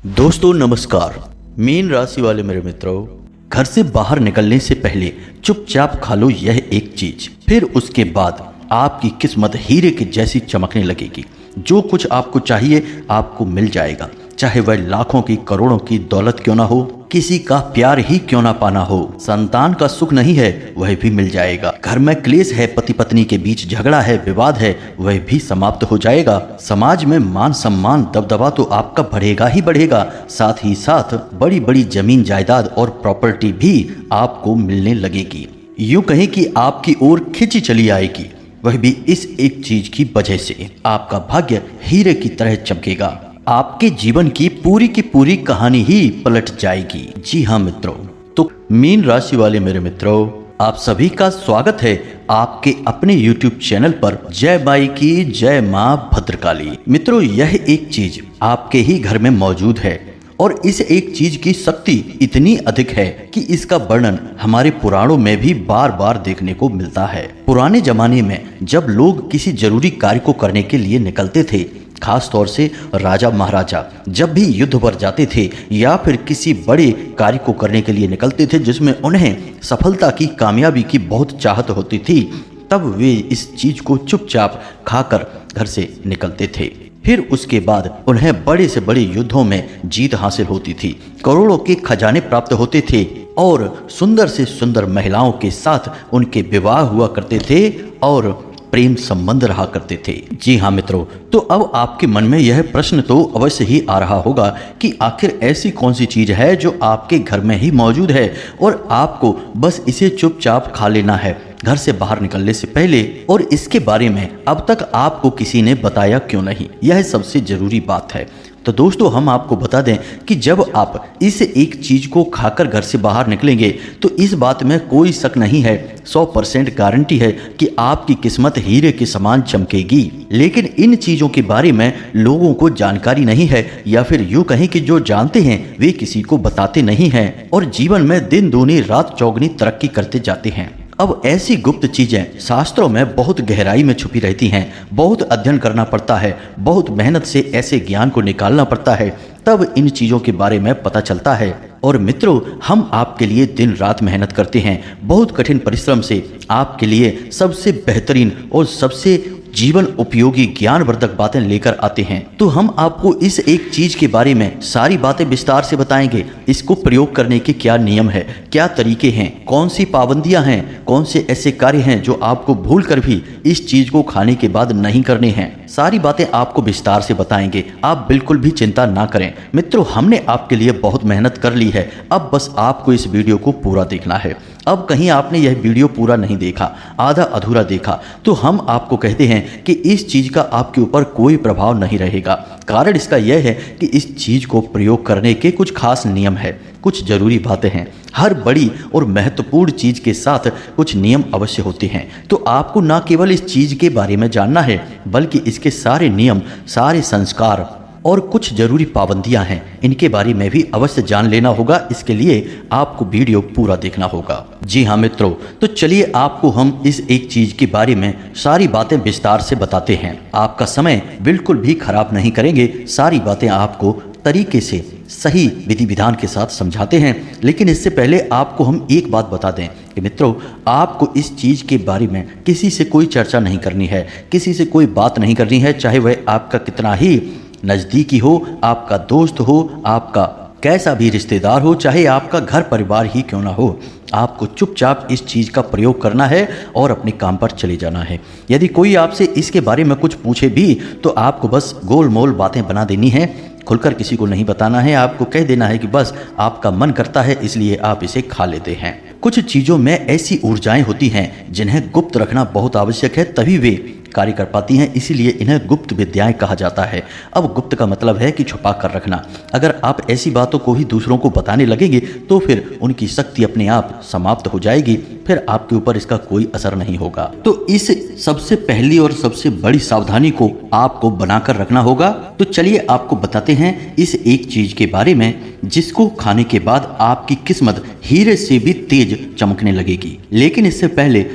दोस्तों नमस्कार। मीन राशि वाले मेरे मित्रों, घर से बाहर निकलने से पहले चुपचाप खा लो यह एक चीज, फिर उसके बाद आपकी किस्मत हीरे की जैसी चमकने लगेगी। जो कुछ आपको चाहिए आपको मिल जाएगा, चाहे वह लाखों की करोड़ों की दौलत क्यों ना हो, किसी का प्यार ही क्यों ना पाना हो, संतान का सुख नहीं है वह भी मिल जाएगा। घर में क्लेश है, पति पत्नी के बीच झगड़ा है, विवाद है, वह भी समाप्त हो जाएगा। समाज में मान सम्मान दबदबा तो आपका बढ़ेगा ही बढ़ेगा, साथ ही साथ बड़ी बड़ी जमीन जायदाद और प्रॉपर्टी भी आपको मिलने लगेगी। यूं कहें कि आपकी ओर खिंची चली आएगी, वह भी इस एक चीज की वजह से। आपका भाग्य हीरे की तरह चमकेगा, आपके जीवन की पूरी कहानी ही पलट जाएगी। जी हाँ मित्रों, तो मीन राशि वाले मेरे मित्रों, आप सभी का स्वागत है आपके अपने YouTube चैनल पर। जय बाई की जय माँ भद्रकाली। मित्रों, यह एक चीज आपके ही घर में मौजूद है और इस एक चीज की शक्ति इतनी अधिक है कि इसका वर्णन हमारे पुराणों में भी बार बार देखने को मिलता है। पुराने जमाने में जब लोग किसी जरूरी कार्य को करने के लिए निकलते थे, खास तौर से राजा महाराजा जब भी युद्ध पर जाते थे या फिर किसी बड़े कार्य को करने के लिए निकलते थे जिसमें उन्हें सफलता की, कामयाबी की बहुत चाहत होती थी, तब वे इस चीज को चुपचाप खाकर घर से निकलते थे। फिर उसके बाद उन्हें बड़े से बड़े युद्धों में जीत हासिल होती थी, करोड़ों के खजाने प्राप्त होते थे और सुंदर से सुंदर महिलाओं के साथ उनके विवाह हुआ करते थे और प्रेम संबंध रहा करते थे। जी हाँ मित्रों, तो अब आपके मन में यह प्रश्न तो अवश्य ही आ रहा होगा कि आखिर ऐसी कौन सी चीज है जो आपके घर में ही मौजूद है और आपको बस इसे चुपचाप खा लेना है घर से बाहर निकलने से पहले, और इसके बारे में अब तक आपको किसी ने बताया क्यों नहीं? यह सबसे जरूरी बात है। तो दोस्तों, हम आपको बता दें कि जब आप इस एक चीज को खाकर घर से बाहर निकलेंगे तो इस बात में कोई शक नहीं है, 100% गारंटी है कि आपकी किस्मत हीरे के समान चमकेगी। लेकिन इन चीजों के बारे में लोगों को जानकारी नहीं है, या फिर यूं कहें कि जो जानते हैं वे किसी को बताते नहीं हैं और जीवन में दिन दूनी रात चौगनी तरक्की करते जाते हैं। अब ऐसी गुप्त चीजें शास्त्रों में बहुत गहराई में छुपी रहती हैं, बहुत अध्ययन करना पड़ता है, बहुत मेहनत से ऐसे ज्ञान को निकालना पड़ता है, तब इन चीजों के बारे में पता चलता है। और मित्रों, हम आपके लिए दिन रात मेहनत करते हैं, बहुत कठिन परिश्रम से आपके लिए सबसे बेहतरीन और सबसे जीवन उपयोगी ज्ञानवर्धक बातें लेकर आते हैं। तो हम आपको इस एक चीज के बारे में सारी बातें विस्तार से बताएंगे। इसको प्रयोग करने के क्या नियम है, क्या तरीके हैं, कौन सी पाबंदियां हैं, कौन से ऐसे कार्य हैं जो आपको भूल कर भी इस चीज को खाने के बाद नहीं करने हैं। सारी बातें आपको विस्तार से बताएंगे, आप बिल्कुल भी चिंता ना करें। मित्रों, हमने आपके लिए बहुत मेहनत कर ली है, अब बस आपको इस वीडियो को पूरा देखना है। अब कहीं आपने यह वीडियो पूरा नहीं देखा, आधा अधूरा देखा, तो हम आपको कहते हैं कि इस चीज का आपके ऊपर कोई प्रभाव नहीं रहेगा। कारण इसका यह है कि इस चीज को प्रयोग करने के कुछ खास नियम है, कुछ जरूरी बातें हैं। हर बड़ी और महत्वपूर्ण चीज के साथ कुछ नियम अवश्य होते हैं। तो आपको न केवल इस चीज के बारे में जानना है, बल्कि इसके सारे नियम, सारे संस्कार और कुछ जरूरी पाबंदियां हैं, इनके बारे में भी अवश्य जान लेना होगा। इसके लिए आपको वीडियो पूरा देखना होगा। जी हाँ मित्रों, तो चलिए आपको हम इस एक चीज के बारे में सारी बातें विस्तार से बताते हैं। आपका समय बिल्कुल भी खराब नहीं करेंगे, सारी बातें आपको तरीके से सही विधि विधान के साथ समझाते हैं। लेकिन इससे पहले आपको हम एक बात बता दें कि मित्रों, आपको इस चीज के बारे में किसी से कोई चर्चा नहीं करनी है, किसी से कोई बात नहीं करनी है, चाहे वह आपका कितना ही नजदीकी हो, आपका दोस्त हो, आपका कैसा भी रिश्तेदार हो, चाहे आपका घर परिवार ही क्यों ना हो। आपको चुपचाप इस चीज का प्रयोग करना है और अपने काम पर चले जाना है। यदि कोई आपसे इसके बारे में कुछ पूछे भी तो आपको बस गोल मोल बातें बना देनी है, खुलकर किसी को नहीं बताना है। आपको कह देना है कि बस आपका मन करता है इसलिए आप इसे खा लेते हैं। कुछ चीजों में ऐसी ऊर्जाएं होती हैं जिन्हें गुप्त रखना बहुत आवश्यक है, तभी वे कार्य कर पाती हैं, इसीलिए इन्हें गुप्त विद्याएं कहा जाता है। अब गुप्त का मतलब है कि छुपा कर रखना। अगर आप ऐसी बातों को ही दूसरों को बताने लगेंगे तो फिर उनकी शक्ति अपने आप समाप्त हो जाएगी, फिर आपके ऊपर इसका कोई असर नहीं होगा। तो इस सबसे पहली और सबसे बड़ी सावधानी को आपको बनाकर रखना होगा। तो चलिए आपको बताते हैं इस एक चीज के बारे में जिसको खाने के बाद आपकी किस्मत हीरे से भी तेज चमकने लगेगी। लेकिन इससे पहले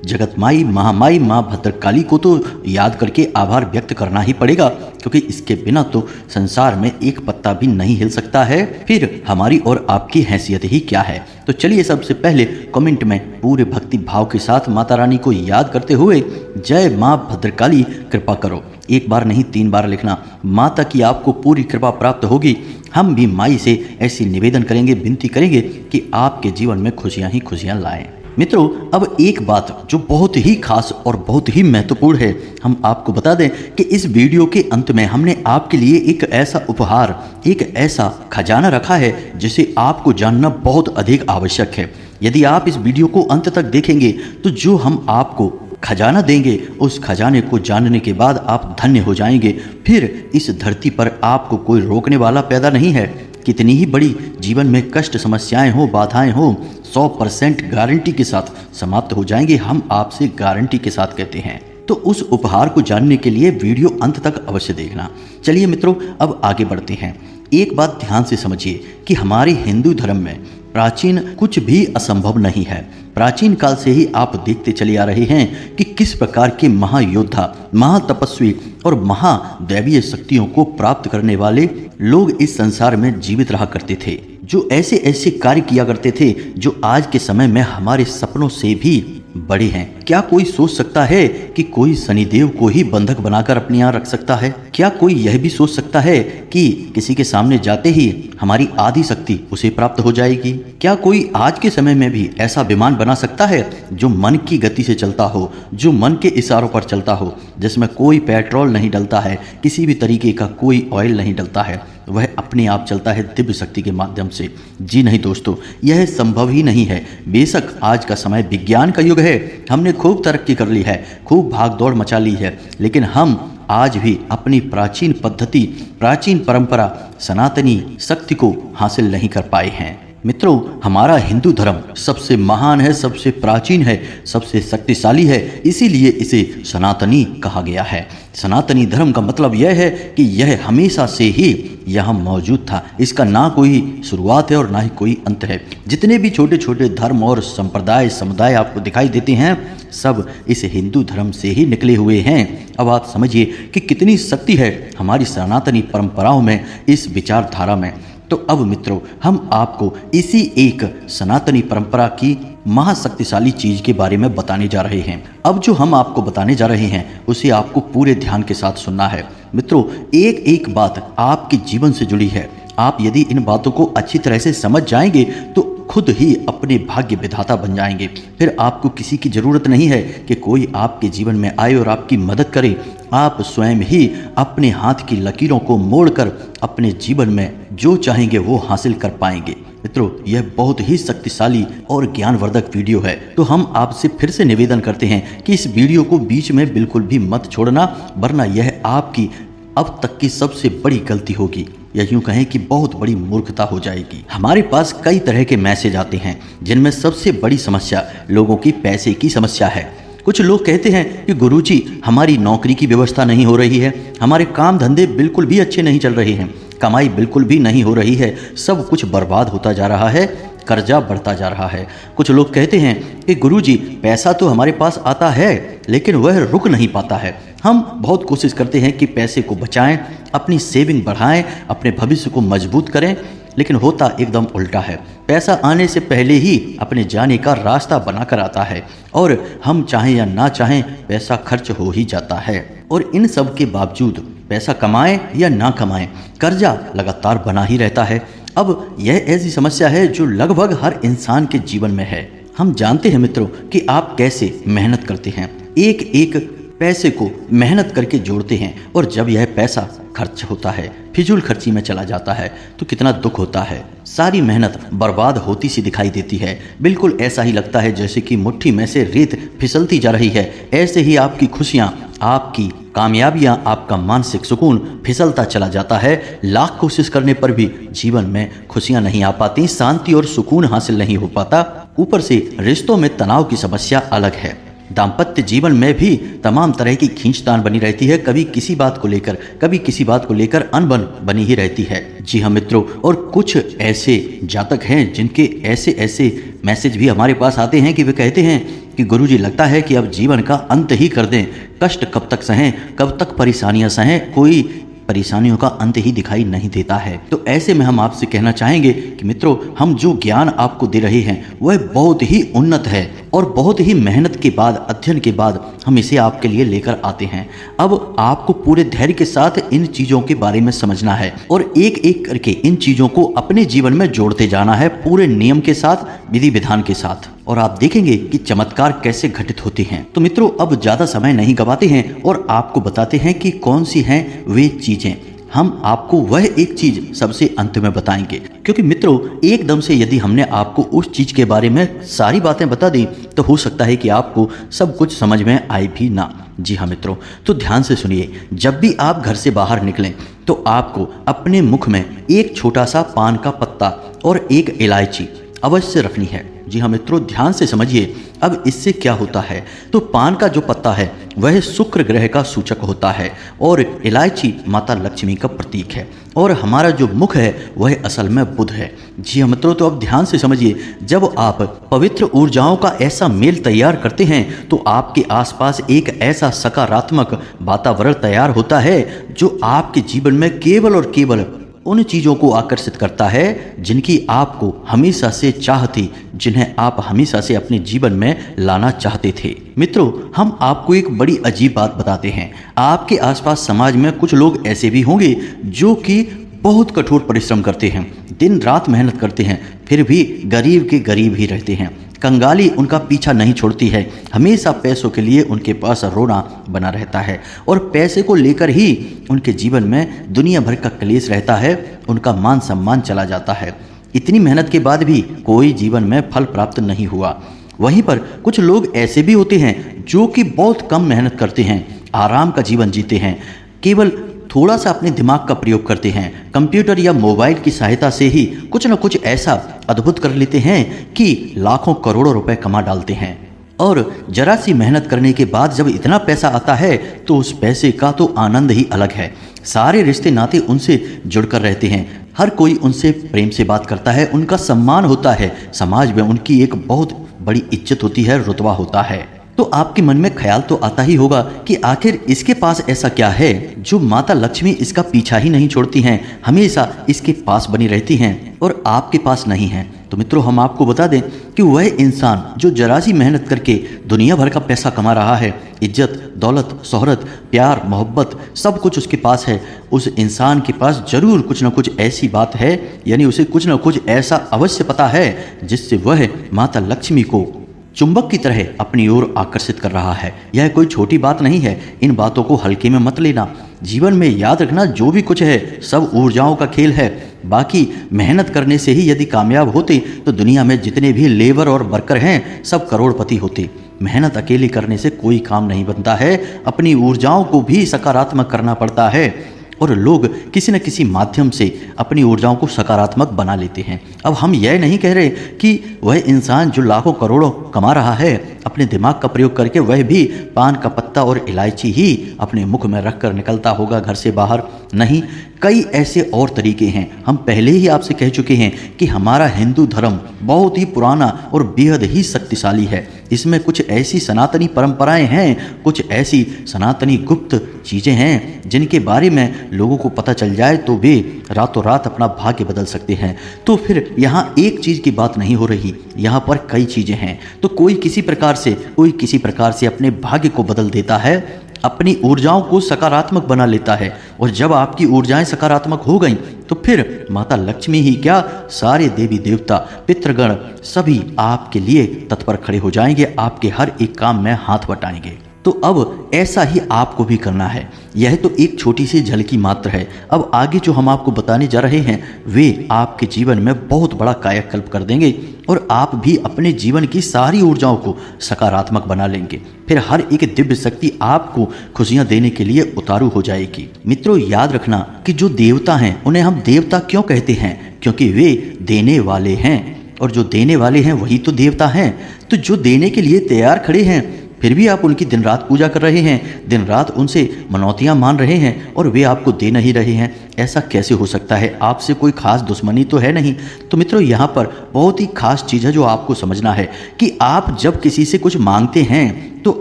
जगत माई महामाई माँ भद्रकाली को तो याद करके आभार व्यक्त करना ही पड़ेगा, क्योंकि इसके बिना तो संसार में एक पत्ता भी नहीं हिल सकता है। फिर हमारी और आपकी हैसियत ही क्या है। तो चलिए सबसे पहले कमेंट में पूरे भक्ति भाव के साथ माता रानी को याद करते हुए जय माँ भद्रकाली कृपा करो, एक बार नहीं 3 बार लिखना। माता की आपको पूरी कृपा प्राप्त होगी। हम भी माई से ऐसी निवेदन करेंगे, विनती करेंगे कि आपके जीवन में खुशियां ही खुशियां लाएं। मित्रों, अब एक बात जो बहुत ही खास और बहुत ही महत्वपूर्ण है, हम आपको बता दें कि इस वीडियो के अंत में हमने आपके लिए एक ऐसा उपहार, एक ऐसा खजाना रखा है जिसे आपको जानना बहुत अधिक आवश्यक है। यदि आप इस वीडियो को अंत तक देखेंगे तो जो हम आपको खजाना देंगे, उस खजाने को जानने के बाद आप धन्य हो जाएंगे। फिर इस धरती पर आपको कोई रोकने वाला पैदा नहीं है। कितनी ही बड़ी जीवन में कष्ट, समस्याएं हो, बाधाएं हो, 100% गारंटी के साथ समाप्त हो जाएंगे। हम आपसे गारंटी के साथ कहते हैं। तो उस उपहार को जानने के लिए वीडियो अंत तक अवश्य देखना। चलिए मित्रों, अब आगे बढ़ते हैं। एक बात ध्यान से समझिए कि हमारे हिंदू धर्म में प्राचीन कुछ भी असंभव नहीं है। प्राचीन काल से ही आप देखते चले आ रहे हैं कि किस प्रकार के महायोद्धा, महातपस्वी और महादैवीय शक्तियों को प्राप्त करने वाले लोग इस संसार में जीवित रहा करते थे, जो ऐसे ऐसे कार्य किया करते थे जो आज के समय में हमारे सपनों से भी बड़े हैं। क्या कोई सोच सकता है कि कोई शनिदेव को ही बंधक बनाकर अपने यहाँ रख सकता है? क्या कोई यह भी सोच सकता है कि किसी के सामने जाते ही हमारी आधी शक्ति उसे प्राप्त हो जाएगी? क्या कोई आज के समय में भी ऐसा विमान बना सकता है जो मन की गति से चलता हो, जो मन के इशारों पर चलता हो, जिसमें कोई पेट्रोल नहीं डलता है, किसी भी तरीके का कोई ऑयल नहीं डलता है, वह अपने आप चलता है दिव्य शक्ति के माध्यम से? जी नहीं दोस्तों, यह संभव ही नहीं है। बेशक आज का समय विज्ञान का युग है, हमने खूब तरक्की कर ली है, खूब भाग दौड़ मचा ली है, लेकिन हम आज भी अपनी प्राचीन पद्धति, प्राचीन परंपरा, सनातनी शक्ति को हासिल नहीं कर पाए हैं। मित्रों, हमारा हिंदू धर्म सबसे महान है, सबसे प्राचीन है, सबसे शक्तिशाली है, इसीलिए इसे सनातनी कहा गया है। सनातनी धर्म का मतलब यह है कि यह हमेशा से ही यहाँ मौजूद था। इसका ना कोई शुरुआत है और ना ही कोई अंत है। जितने भी छोटे छोटे धर्म और संप्रदाय, समुदाय आपको दिखाई देते हैं, सब इस हिंदू धर्म से ही निकले हुए हैं। अब आप समझिए कि कितनी शक्ति है हमारी सनातनी परंपराओं में, इस विचारधारा में। तो अब मित्रों, हम आपको इसी एक सनातनी परंपरा की महाशक्तिशाली चीज के बारे में बताने जा रहे हैं। अब जो हम आपको बताने जा रहे हैं उसे आपको पूरे ध्यान के साथ सुनना है। मित्रों, एक एक बात आपके जीवन से जुड़ी है। आप यदि इन बातों को अच्छी तरह से समझ जाएंगे तो खुद ही अपने भाग्य विधाता बन जाएंगे। फिर आपको किसी की जरूरत नहीं है कि कोई आपके जीवन में आए और आपकी मदद करे। आप स्वयं ही अपने हाथ की लकीरों को मोड़कर अपने जीवन में जो चाहेंगे वो हासिल कर पाएंगे। मित्रों, यह बहुत ही शक्तिशाली और ज्ञानवर्धक वीडियो है। तो हम आपसे फिर से निवेदन करते हैं कि इस वीडियो को बीच में बिल्कुल भी मत छोड़ना, वरना यह आपकी अब तक की सबसे बड़ी गलती होगी, या यूं कहें कि बहुत बड़ी मूर्खता हो जाएगी। हमारे पास कई तरह के मैसेज आते हैं, जिनमें सबसे बड़ी समस्या लोगों की पैसे की समस्या है। कुछ लोग कहते हैं कि गुरुजी, हमारी नौकरी की व्यवस्था नहीं हो रही है, हमारे काम धंधे बिल्कुल भी अच्छे नहीं चल रहे हैं, कमाई बिल्कुल भी नहीं हो रही है, सब कुछ बर्बाद होता जा रहा है, कर्जा बढ़ता जा रहा है। कुछ लोग कहते हैं कि गुरुजी, पैसा तो हमारे पास आता है लेकिन वह रुक नहीं पाता है। हम बहुत कोशिश करते हैं कि पैसे को बचाएं, अपनी सेविंग बढ़ाएं, अपने भविष्य को मजबूत करें, लेकिन होता एकदम उल्टा है। पैसा आने से पहले ही अपने जाने का रास्ता बनाकर आता है और हम चाहें या ना चाहें पैसा खर्च हो ही जाता है। और इन सब के बावजूद पैसा कमाएं या ना कमाएं, कर्जा लगातार बना ही रहता है। अब यह ऐसी समस्या है जो लगभग हर इंसान के जीवन में है। हम जानते हैं मित्रों कि आप कैसे मेहनत करते हैं, एक एक पैसे को मेहनत करके जोड़ते हैं, और जब यह पैसा खर्च होता है, फिजूल खर्ची में चला जाता है, तो कितना दुख होता है। सारी मेहनत बर्बाद होती सी दिखाई देती है। बिल्कुल ऐसा ही लगता है जैसे कि मुट्ठी में से रेत फिसलती जा रही है। ऐसे ही आपकी खुशियाँ, आपकी कामयाबियां, आपका मानसिक सुकून फिसलता चला जाता है। लाख कोशिश करने पर भी जीवन में खुशियां नहीं आ पाती, शांति और सुकून हासिल नहीं हो पाता। ऊपर से रिश्तों में तनाव की समस्या अलग है। दाम्पत्य जीवन में भी तमाम तरह की खींचतान बनी रहती है, कभी किसी बात को लेकर, कभी किसी बात को लेकर अनबन बनी ही रहती है। जी हाँ मित्रों, और कुछ ऐसे जातक हैं जिनके ऐसे ऐसे मैसेज भी हमारे पास आते हैं कि वे कहते हैं कि गुरुजी लगता है कि अब जीवन का अंत ही कर दें, कष्ट कब तक सहें, कब तक परेशानियां सहें, कोई परेशानियों का अंत ही दिखाई नहीं देता है। तो ऐसे में हम आपसे कहना चाहेंगे कि मित्रों, हम जो ज्ञान आपको दे रहे हैं वह बहुत ही उन्नत है और बहुत ही मेहनत के बाद, अध्ययन के बाद हम इसे आपके लिए लेकर आते हैं। अब आपको पूरे धैर्य के साथ इन चीज़ों के बारे में समझना है और एक एक करके इन चीज़ों को अपने जीवन में जोड़ते जाना है, पूरे नियम के साथ, विधि विधान के साथ, और आप देखेंगे कि चमत्कार कैसे घटित होते हैं। तो मित्रों, अब ज़्यादा समय नहीं गवाते हैं और आपको बताते हैं कि कौन सी हैं वे चीज़ें। हम आपको वह एक चीज सबसे अंत में बताएंगे, क्योंकि मित्रों एकदम से यदि हमने आपको उस चीज के बारे में सारी बातें बता दी तो हो सकता है कि आपको सब कुछ समझ में आए भी ना। जी हाँ मित्रों, तो ध्यान से सुनिए। जब भी आप घर से बाहर निकलें तो आपको अपने मुख में एक छोटा सा पान का पत्ता और एक इलायची अवश्य रखनी है। जी हाँ मित्रों, ध्यान से समझिए। अब इससे क्या होता है, तो पान का जो पत्ता है वह शुक्र ग्रह का सूचक होता है और इलायची माता लक्ष्मी का प्रतीक है और हमारा जो मुख है वह असल में बुध है। जी हाँ मित्रों, तो अब ध्यान से समझिए। जब आप पवित्र ऊर्जाओं का ऐसा मेल तैयार करते हैं तो आपके आसपास एक ऐसा सकारात्मक वातावरण तैयार होता है जो आपके जीवन में केवल और केवल उन चीज़ों को आकर्षित करता है जिनकी आपको हमेशा से चाह थी, जिन्हें आप हमेशा से अपने जीवन में लाना चाहते थे। मित्रों, हम आपको एक बड़ी अजीब बात बताते हैं। आपके आसपास समाज में कुछ लोग ऐसे भी होंगे जो कि बहुत कठोर परिश्रम करते हैं, दिन रात मेहनत करते हैं, फिर भी गरीब के गरीब ही रहते हैं। कंगाली उनका पीछा नहीं छोड़ती है, हमेशा पैसों के लिए उनके पास रोना बना रहता है और पैसे को लेकर ही उनके जीवन में दुनिया भर का क्लेश रहता है, उनका मान सम्मान चला जाता है। इतनी मेहनत के बाद भी कोई जीवन में फल प्राप्त नहीं हुआ। वहीं पर कुछ लोग ऐसे भी होते हैं जो कि बहुत कम मेहनत करते हैं, आराम का जीवन जीते हैं, केवल थोड़ा सा अपने दिमाग का प्रयोग करते हैं, कंप्यूटर या मोबाइल की सहायता से ही कुछ न कुछ ऐसा अद्भुत कर लेते हैं कि लाखों करोड़ों रुपए कमा डालते हैं। और जरा सी मेहनत करने के बाद जब इतना पैसा आता है तो उस पैसे का तो आनंद ही अलग है। सारे रिश्ते नाते उनसे जुड़कर रहते हैं, हर कोई उनसे प्रेम से बात करता है, उनका सम्मान होता है, समाज में उनकी एक बहुत बड़ी इज्जत होती है, रुतबा होता है। तो आपके मन में ख्याल तो आता ही होगा कि आखिर इसके पास ऐसा क्या है जो माता लक्ष्मी इसका पीछा ही नहीं छोड़ती हैं, हमेशा इसके पास बनी रहती हैं और आपके पास नहीं है। तो मित्रों, हम आपको बता दें कि वह इंसान जो जरा सी मेहनत करके दुनिया भर का पैसा कमा रहा है, इज्जत, दौलत, शोहरत, प्यार, मोहब्बत सब कुछ उसके पास है, उस इंसान के पास जरूर कुछ न कुछ ऐसी बात है, यानी उसे कुछ न कुछ ऐसा अवश्य पता है जिससे वह माता लक्ष्मी को चुंबक की तरह अपनी ओर आकर्षित कर रहा है। यह कोई छोटी बात नहीं है, इन बातों को हल्के में मत लेना। जीवन में याद रखना, जो भी कुछ है सब ऊर्जाओं का खेल है। बाकी मेहनत करने से ही यदि कामयाब होते तो दुनिया में जितने भी लेबर और वर्कर हैं सब करोड़पति होते। मेहनत अकेले करने से कोई काम नहीं बनता है, अपनी ऊर्जाओं को भी सकारात्मक करना पड़ता है और लोग किसी न किसी माध्यम से अपनी ऊर्जाओं को सकारात्मक बना लेते हैं। अब हम यह नहीं कह रहे कि वह इंसान जो लाखों करोड़ों कमा रहा है अपने दिमाग का प्रयोग करके वह भी पान का पत्ता और इलायची ही अपने मुख में रखकर निकलता होगा घर से बाहर। नहीं, कई ऐसे और तरीके हैं। हम पहले ही आपसे कह चुके हैं कि हमारा हिंदू धर्म बहुत ही पुराना और बेहद ही शक्तिशाली है। इसमें कुछ ऐसी सनातनी परंपराएं हैं, कुछ ऐसी सनातनी गुप्त चीज़ें हैं जिनके बारे में लोगों को पता चल जाए तो वे रातों रात अपना भाग्य बदल सकते हैं। तो फिर यहाँ एक चीज़ की बात नहीं हो रही, यहाँ पर कई चीज़ें हैं। तो कोई किसी प्रकार से अपने भाग्य को बदल देता है, अपनी ऊर्जाओं को सकारात्मक बना लेता है और जब आपकी ऊर्जाएं सकारात्मक हो गईं तो फिर माता लक्ष्मी ही क्या, सारे देवी देवता, पितृगण सभी आपके लिए तत्पर खड़े हो जाएंगे, आपके हर एक काम में हाथ बटाएंगे। तो अब ऐसा ही आपको भी करना है। यह तो एक छोटी सी झलकी मात्र है। अब आगे जो हम आपको बताने जा रहे हैं वे आपके जीवन में बहुत बड़ा कायाकल्प कर देंगे और आप भी अपने जीवन की सारी ऊर्जाओं को सकारात्मक बना लेंगे। फिर हर एक दिव्य शक्ति आपको खुशियां देने के लिए उतारू हो जाएगी। मित्रों, याद रखना कि जो देवता हैं उन्हें हम देवता क्यों कहते हैं, क्योंकि वे देने वाले हैं और जो देने वाले हैं वही तो देवता हैं। तो जो देने के लिए तैयार खड़े हैं फिर भी आप उनकी दिन रात पूजा कर रहे हैं, दिन रात उनसे मनौतियाँ मान रहे हैं और वे आपको दे नहीं रहे हैं। ऐसा कैसे हो सकता है? आपसे कोई खास दुश्मनी तो है नहीं। तो मित्रों, यहाँ पर बहुत ही खास चीज़ है जो आपको समझना है कि आप जब किसी से कुछ मांगते हैं तो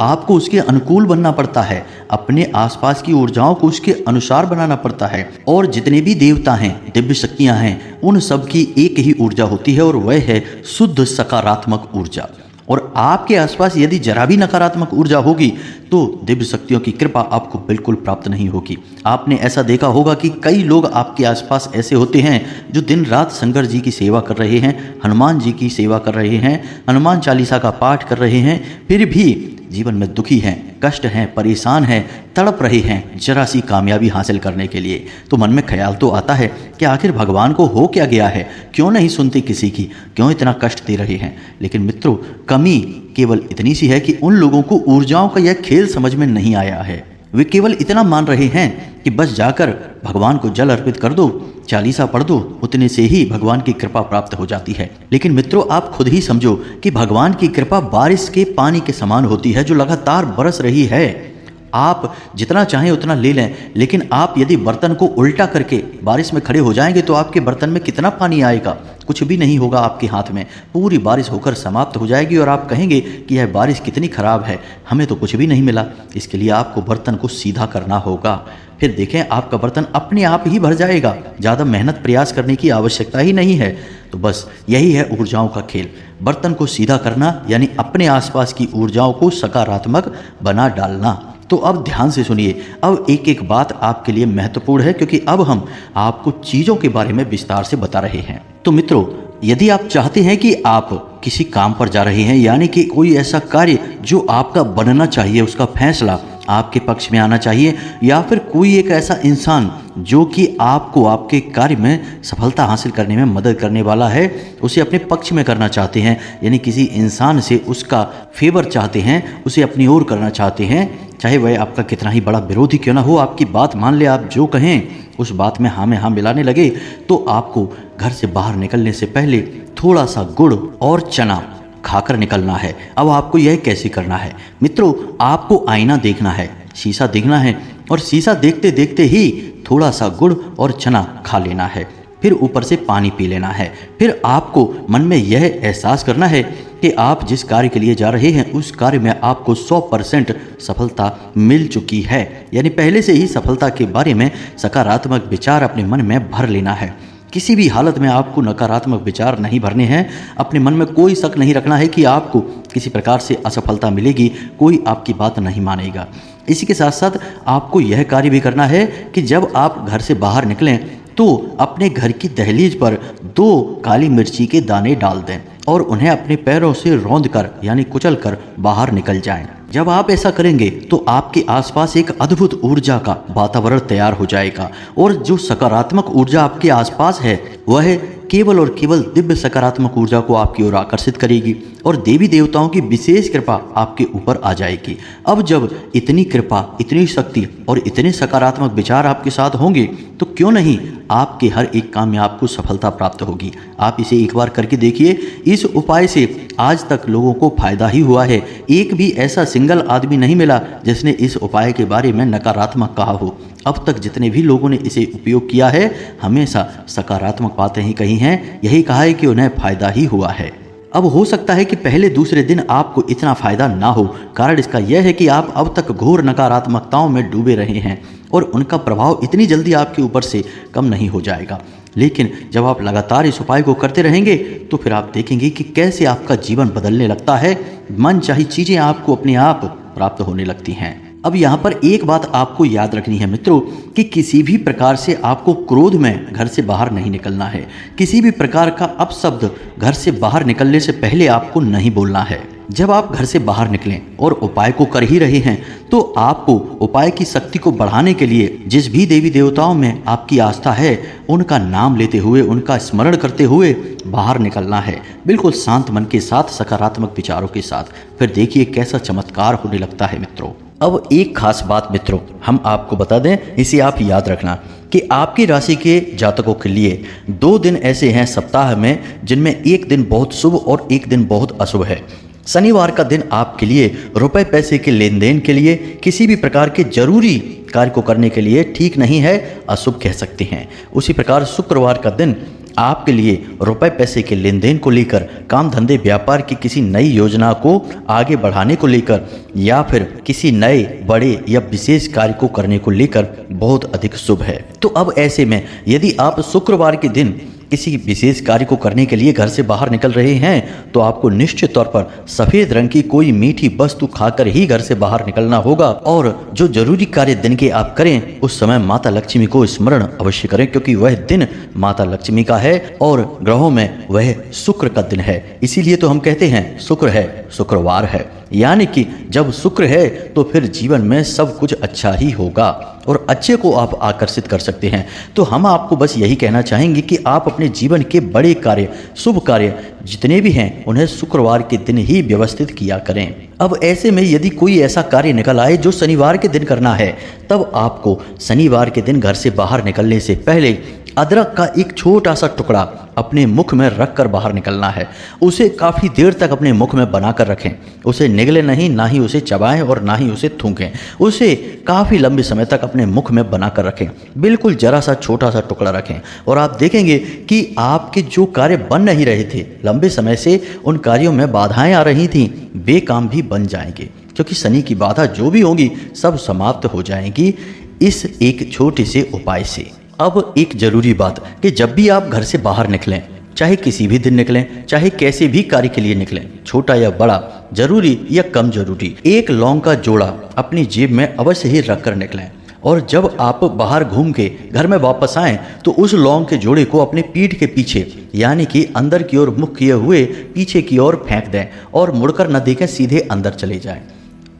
आपको उसके अनुकूल बनना पड़ता है, अपने आसपास की ऊर्जाओं को उसके अनुसार बनाना पड़ता है। और जितने भी देवता हैं, दिव्य शक्तियां हैं, उन सब की एक ही ऊर्जा होती है और वह है शुद्ध सकारात्मक ऊर्जा। और आपके आसपास यदि जरा भी नकारात्मक ऊर्जा होगी तो दिव्य शक्तियों की कृपा आपको बिल्कुल प्राप्त नहीं होगी। आपने ऐसा देखा होगा कि कई लोग आपके आसपास ऐसे होते हैं जो दिन रात शंकर जी की सेवा कर रहे हैं, हनुमान जी की सेवा कर रहे हैं, हनुमान चालीसा का पाठ कर रहे हैं, फिर भी जीवन में दुखी हैं, कष्ट हैं, परेशान हैं, तड़प रहे हैं जरा सी कामयाबी हासिल करने के लिए। तो मन में ख्याल तो आता है कि आखिर भगवान को हो क्या गया है, क्यों नहीं सुनते किसी की, क्यों इतना कष्ट दे रहे हैं। लेकिन मित्रों, कमी केवल इतनी सी है कि उन लोगों को ऊर्जाओं का यह खेल समझ में नहीं आया है। वे केवल इतना मान रहे हैं कि बस जाकर भगवान को जल अर्पित कर दो, चालीसा पढ़ दो, उतने से ही भगवान की कृपा प्राप्त हो जाती है। लेकिन मित्रों, आप खुद ही समझो कि भगवान की कृपा बारिश के पानी के समान होती है जो लगातार बरस रही है। आप जितना चाहें उतना ले लें, लेकिन आप यदि बर्तन को उल्टा करके बारिश में खड़े हो जाएंगे तो आपके बर्तन में कितना पानी आएगा? कुछ भी नहीं होगा आपके हाथ में। पूरी बारिश होकर समाप्त हो जाएगी और आप कहेंगे कि यह बारिश कितनी खराब है, हमें तो कुछ भी नहीं मिला। इसके लिए आपको बर्तन को सीधा करना होगा, फिर देखें आपका बर्तन अपने आप ही भर जाएगा। ज़्यादा मेहनत प्रयास करने की आवश्यकता ही नहीं है। तो बस यही है ऊर्जाओं का खेल, बर्तन को सीधा करना, यानी अपने आसपास की ऊर्जाओं को सकारात्मक बना डालना। तो अब ध्यान से सुनिए, अब एक एक बात आपके लिए महत्वपूर्ण है, क्योंकि अब हम आपको चीज़ों के बारे में विस्तार से बता रहे हैं। तो मित्रों, यदि आप चाहते हैं कि आप किसी काम पर जा रहे हैं, यानी कि कोई ऐसा कार्य जो आपका बनना चाहिए, उसका फैसला आपके पक्ष में आना चाहिए, या फिर कोई एक ऐसा इंसान जो कि आपको आपके कार्य में सफलता हासिल करने में मदद करने वाला है, उसे अपने पक्ष में करना चाहते हैं, यानी किसी इंसान से उसका फेवर चाहते हैं, उसे अपनी ओर करना चाहते हैं, चाहे वह आपका कितना ही बड़ा विरोधी क्यों ना हो, आपकी बात मान ले, आप जो कहें उस बात में हाँ मिलाने लगे, तो आपको घर से बाहर निकलने से पहले थोड़ा सा गुड़ और चना खाकर निकलना है। अब आपको यह कैसे करना है मित्रों, आपको आईना देखना है, शीशा देखना है, और शीशा देखते देखते ही थोड़ा सा गुड़ और चना खा लेना है, फिर ऊपर से पानी पी लेना है। फिर आपको मन में यह एहसास करना है कि आप जिस कार्य के लिए जा रहे हैं उस कार्य में आपको 100% सफलता मिल चुकी है, यानी पहले से ही सफलता के बारे में सकारात्मक विचार अपने मन में भर लेना है। किसी भी हालत में आपको नकारात्मक विचार नहीं भरने हैं, अपने मन में कोई शक नहीं रखना है कि आपको किसी प्रकार से असफलता मिलेगी, कोई आपकी बात नहीं मानेगा। इसी के साथ साथ आपको यह कार्य भी करना है कि जब आप घर से बाहर निकलें तो अपने घर की दहलीज पर 2 काली मिर्ची के दाने डाल दें और उन्हें अपने पैरों से रौंद कर यानी कुचल कर बाहर निकल जाएं। जब आप ऐसा करेंगे तो आपके आसपास एक अद्भुत ऊर्जा का वातावरण तैयार हो जाएगा, और जो सकारात्मक ऊर्जा आपके आसपास है वह केवल और केवल दिव्य सकारात्मक ऊर्जा को आपकी ओर आकर्षित करेगी और देवी देवताओं की विशेष कृपा आपके ऊपर आ जाएगी। अब जब इतनी कृपा, इतनी शक्ति और इतने सकारात्मक विचार आपके साथ होंगे तो क्यों नहीं आपके हर एक काम में आपको सफलता प्राप्त होगी। आप इसे एक बार करके देखिए। इस उपाय से आज तक लोगों को फायदा ही हुआ है। एक भी ऐसा सिंगल आदमी नहीं मिला जिसने इस उपाय के बारे में नकारात्मक कहा हो। अब तक जितने भी लोगों ने इसे उपयोग किया है हमेशा सकारात्मक बातें ही कही हैं, यही कहा है कि उन्हें फायदा ही हुआ है। अब हो सकता है कि पहले दूसरे दिन आपको इतना फायदा ना हो, कारण इसका यह है कि आप अब तक घोर नकारात्मकताओं में डूबे रहे हैं और उनका प्रभाव इतनी जल्दी आपके ऊपर से कम नहीं हो जाएगा। लेकिन जब आप लगातार इस उपाय को करते रहेंगे तो फिर आप देखेंगे कि कैसे आपका जीवन बदलने लगता है, मन चाही चीज़ें आपको अपने आप प्राप्त होने लगती हैं। अब यहाँ पर एक बात आपको याद रखनी है मित्रों कि किसी भी प्रकार से आपको क्रोध में घर से बाहर नहीं निकलना है। किसी भी प्रकार का अपशब्द घर से बाहर निकलने से पहले आपको नहीं बोलना है। जब आप घर से बाहर निकलें और उपाय को कर ही रहे हैं तो आपको उपाय की शक्ति को बढ़ाने के लिए जिस भी देवी देवताओं में आपकी आस्था है उनका नाम लेते हुए, उनका स्मरण करते हुए बाहर निकलना है, बिल्कुल शांत मन के साथ, सकारात्मक विचारों के साथ। फिर देखिए कैसा चमत्कार होने लगता है मित्रों। अब एक खास बात मित्रों हम आपको बता दें, इसे आप याद रखना कि आपकी राशि के जातकों के लिए 2 दिन ऐसे हैं सप्ताह में जिनमें एक दिन बहुत शुभ और एक दिन बहुत अशुभ है। शनिवार का दिन आपके लिए रुपए पैसे के लेन देन के लिए, किसी भी प्रकार के जरूरी कार्य को करने के लिए ठीक नहीं है, अशुभ कह सकते हैं। उसी प्रकार शुक्रवार का दिन आपके लिए रुपए पैसे के लेन देन को लेकर, काम धंधे व्यापार की किसी नई योजना को आगे बढ़ाने को लेकर, या फिर किसी नए बड़े या विशेष कार्य को करने को लेकर बहुत अधिक शुभ है। तो अब ऐसे में यदि आप शुक्रवार के दिन किसी विशेष कार्य को करने के लिए घर से बाहर निकल रहे हैं तो आपको निश्चित तौर पर सफेद रंग की कोई मीठी वस्तु खाकर ही घर से बाहर निकलना होगा। और जो जरूरी कार्य दिन के आप करें उस समय माता लक्ष्मी को स्मरण अवश्य करें, क्योंकि वह दिन माता लक्ष्मी का है और ग्रहों में वह शुक्र का दिन है। इसीलिए तो हम कहते हैं शुक्र है, शुक्रवार है, यानी कि जब शुक्र है तो फिर जीवन में सब कुछ अच्छा ही होगा और अच्छे को आप आकर्षित कर सकते हैं। तो हम आपको बस यही कहना चाहेंगे कि आप अपने जीवन के बड़े कार्य, शुभ कार्य जितने भी हैं उन्हें शुक्रवार के दिन ही व्यवस्थित किया करें। अब ऐसे में यदि कोई ऐसा कार्य निकल आए जो शनिवार के दिन करना है, तब आपको शनिवार के दिन घर से बाहर निकलने से पहले अदरक का एक छोटा सा टुकड़ा अपने मुख में रखकर बाहर निकलना है। उसे काफ़ी देर तक अपने मुख में बनाकर रखें, उसे निगले नहीं, ना ही उसे चबाएं और ना ही उसे थूकें। उसे काफ़ी लंबे समय तक अपने मुख में बनाकर रखें, बिल्कुल जरा सा छोटा सा टुकड़ा रखें और आप देखेंगे कि आपके जो कार्य बन नहीं रहे थे लंबे समय से, उन कार्यों में बाधाएं आ रही थीं, वे काम भी बन जाएंगे, क्योंकि शनि की बाधा जो भी होगी सब समाप्त हो जाएंगी इस एक छोटे से उपाय से। अब एक जरूरी बात कि जब भी आप घर से बाहर निकलें, चाहे किसी भी दिन निकलें, चाहे कैसे भी कार्य के लिए निकलें, छोटा या बड़ा, जरूरी या कम जरूरी, एक लौंग का जोड़ा अपनी जेब में अवश्य ही रखकर निकलें। और जब आप बाहर घूम के घर में वापस आएं तो उस लौंग के जोड़े को अपने पीठ के पीछे, यानी कि अंदर की ओर मुख किए हुए पीछे की ओर फेंक दें और मुड़कर न देखें, सीधे अंदर चले जाएं।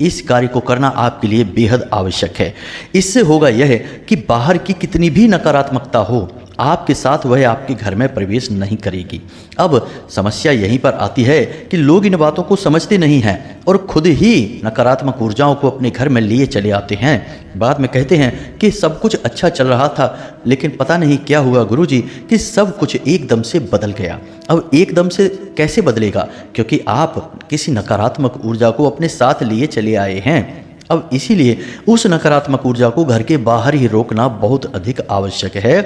इस कार्य को करना आपके लिए बेहद आवश्यक है। इससे होगा यह कि बाहर की कितनी भी नकारात्मकता हो, आपके साथ वह आपके घर में प्रवेश नहीं करेगी। अब समस्या यहीं पर आती है कि लोग इन बातों को समझते नहीं हैं और खुद ही नकारात्मक ऊर्जाओं को अपने घर में लिए चले आते हैं। बाद में कहते हैं कि सब कुछ अच्छा चल रहा था, लेकिन पता नहीं क्या हुआ गुरुजी कि सब कुछ एकदम से बदल गया। अब एकदम से कैसे बदलेगा? क्योंकि आप किसी नकारात्मक ऊर्जा को अपने साथ लिए चले आए हैं। अब इसीलिए उस नकारात्मक ऊर्जा को घर के बाहर ही रोकना बहुत अधिक आवश्यक है।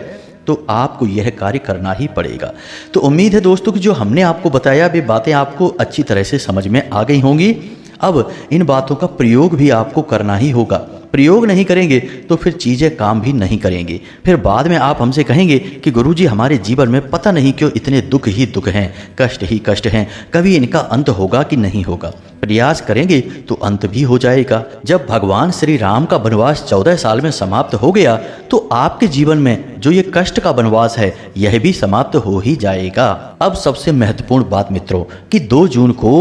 तो आपको यह कार्य करना ही पड़ेगा। तो उम्मीद है दोस्तों कि जो हमने आपको बताया वे बातें आपको अच्छी तरह से समझ में आ गई होंगी। अब इन बातों का प्रयोग भी आपको करना ही होगा। प्रयोग नहीं करेंगे तो फिर चीज़ें काम भी नहीं करेंगी। फिर बाद में आप हमसे कहेंगे कि गुरुजी हमारे जीवन में पता नहीं क्यों इतने दुख ही दुख हैं, कष्ट ही कष्ट हैं, कभी इनका अंत होगा कि नहीं होगा। प्रयास करेंगे तो अंत भी हो जाएगा। जब भगवान श्री राम का वनवास 14 साल में समाप्त हो गया तो आपके जीवन में जो ये कष्ट का वनवास है यह भी समाप्त हो ही जाएगा। अब सबसे महत्वपूर्ण बात मित्रों कि 2 जून को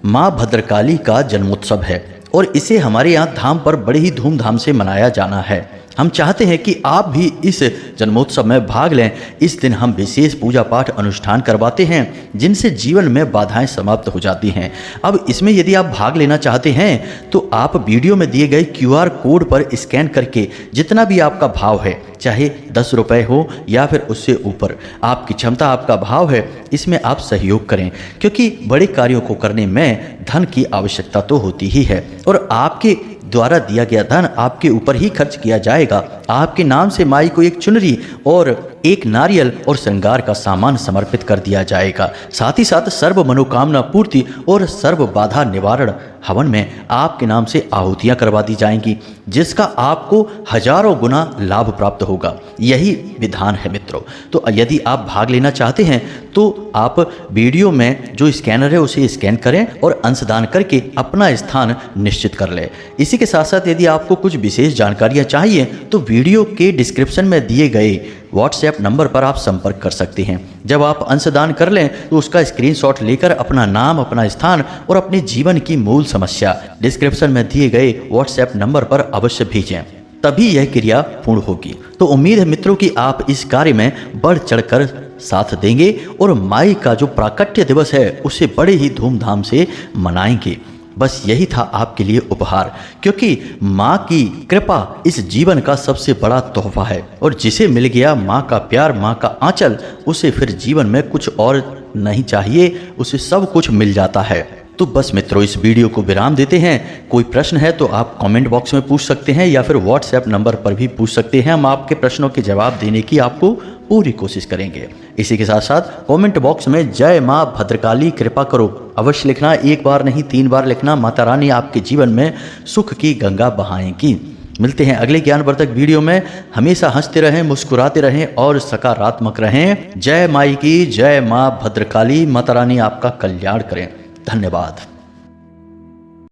माँ भद्रकाली का जन्मोत्सव है और इसे हमारे यहाँ धाम पर बड़े ही धूमधाम से मनाया जाना है। हम चाहते हैं कि आप भी इस जन्मोत्सव में भाग लें। इस दिन हम विशेष पूजा पाठ अनुष्ठान करवाते हैं जिनसे जीवन में बाधाएं समाप्त हो जाती हैं। अब इसमें यदि आप भाग लेना चाहते हैं तो आप वीडियो में दिए गए QR कोड पर स्कैन करके जितना भी आपका भाव है, चाहे 10 रुपये हो या फिर उससे ऊपर, आपकी क्षमता, आपका भाव है, इसमें आप सहयोग करें, क्योंकि बड़े कार्यों को करने में धन की आवश्यकता तो होती ही है और आपके द्वारा दिया गया धन आपके ऊपर ही खर्च किया जाएगा। आपके नाम से माई को एक चुनरी और एक नारियल और श्रृंगार का सामान समर्पित कर दिया जाएगा। साथ ही साथ सर्व मनोकामना पूर्ति और सर्व बाधा निवारण हवन में आपके नाम से आहुतियां करवा दी जाएंगी, जिसका आपको हजारों गुना लाभ प्राप्त होगा। यही विधान है मित्रों। तो यदि आप भाग लेना चाहते हैं तो आप वीडियो में जो स्कैनर है उसे स्कैन करें और अंशदान करके अपना स्थान निश्चित कर लें। इसी के साथ साथ यदि आपको कुछ विशेष जानकारियां चाहिए तो वीडियो के डिस्क्रिप्शन में दिए गए व्हाट्सएप नंबर पर आप संपर्क कर सकते हैं। जब आप अंशदान कर लें तो उसका स्क्रीनशॉट लेकर अपना नाम, अपना स्थान और अपने जीवन की मूल समस्या डिस्क्रिप्शन में दिए गए व्हाट्सएप नंबर पर अवश्य भेजें, तभी यह क्रिया पूर्ण होगी। तो उम्मीद है मित्रों कि आप इस कार्य में बढ़ चढ़कर साथ देंगे और माई का जो प्राकट्य दिवस है उसे बड़े ही धूमधाम से मनाएंगे। बस यही था आपके लिए उपहार, क्योंकि माँ की कृपा इस जीवन का सबसे बड़ा तोहफा है और जिसे मिल गया माँ का प्यार, माँ का आंचल, उसे फिर जीवन में कुछ और नहीं चाहिए, उसे सब कुछ मिल जाता है। तो बस मित्रों, इस वीडियो को विराम देते हैं। कोई प्रश्न है तो आप कमेंट बॉक्स में पूछ सकते हैं या फिर व्हाट्सएप नंबर पर भी पूछ सकते हैं। हम आपके प्रश्नों के जवाब देने की आपको पूरी कोशिश करेंगे। इसी के साथ साथ कमेंट बॉक्स में जय माँ भद्रकाली कृपा करो अवश्य लिखना। एक बार नहीं 3 बार लिखना। माता रानी आपके जीवन में सुख की गंगा बहाएंगी। मिलते हैं अगले ज्ञानवर्धक वीडियो में। हमेशा हंसते रहें, मुस्कुराते रहें और सकारात्मक रहें। जय माई की जय माँ भद्रकाली। माता रानी आपका कल्याण करें। धन्यवाद।